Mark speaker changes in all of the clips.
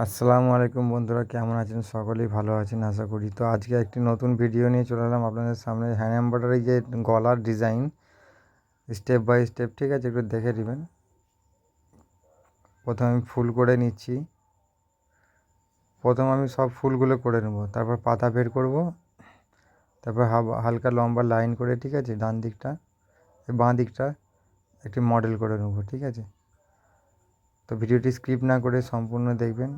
Speaker 1: আসসালামু আলাইকুম বন্ধুরা, কেমন আছেন? সকলেই ভালো আছেন আশা করি। তো আজকে একটি নতুন ভিডিও নিয়ে চলে এলাম আপনাদের সামনে। হ্যান্ড এমব্রয়ডারি যে গলার ডিজাইন স্টেপ বাই স্টেপ, ঠিক আছে? একটু দেখে নেবেন। প্রথমে আমি ফুল করে নিচ্ছি। প্রথম আমি সব ফুলগুলো করে নেব, তারপর পাতা বের করব, তারপর হালকা লম্বা লাইন করে, ঠিক আছে, ডান দিকটা বাঁ দিকটা একটি মডেল করে নেব, ঠিক আছে? তো ভিডিওটি স্কিপ না করে সম্পূর্ণ দেখবেন।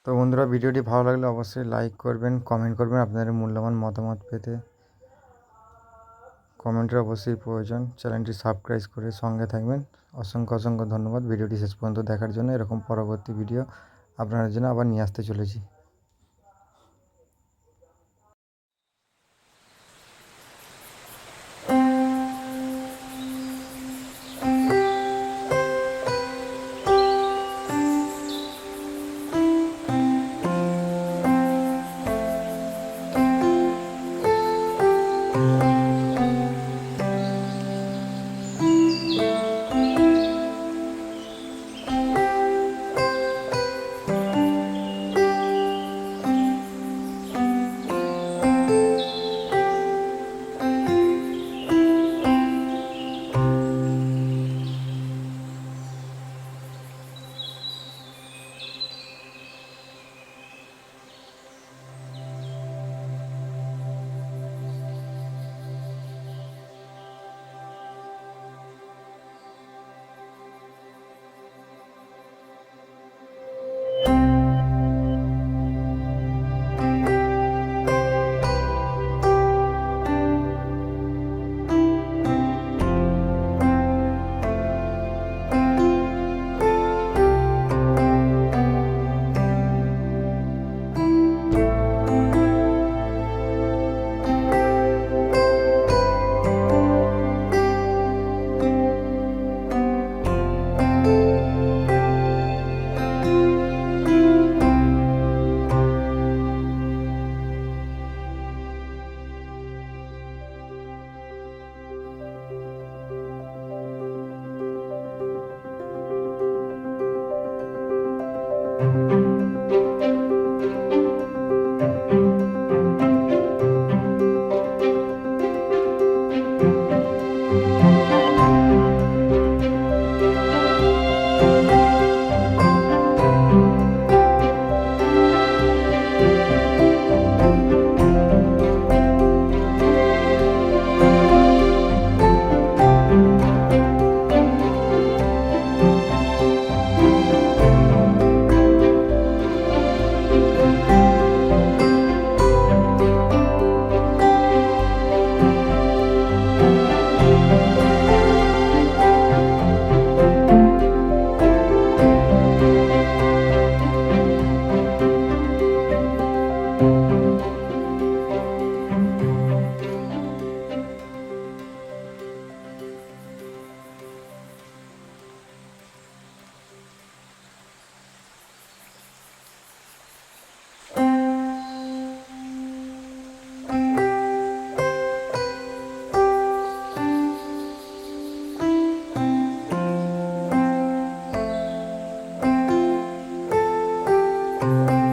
Speaker 1: তো বন্ধুরা, ভিডিওটি ভালো লাগলে অবশ্যই লাইক করবেন, কমেন্ট করবেন। আপনাদের মূল্যবান মতামত পেতে কমেন্টের অবশ্যই প্রয়োজন। চ্যানেলটি সাবস্ক্রাইব করে সঙ্গে থাকবেন। অসংখ্য অসংখ্য ধন্যবাদ ভিডিওটি শেষ পর্যন্ত দেখার জন্য। এরকম পরবর্তী ভিডিও আপনাদের জন্য আবার নিয়ে আসতে চলেছি। Thank you.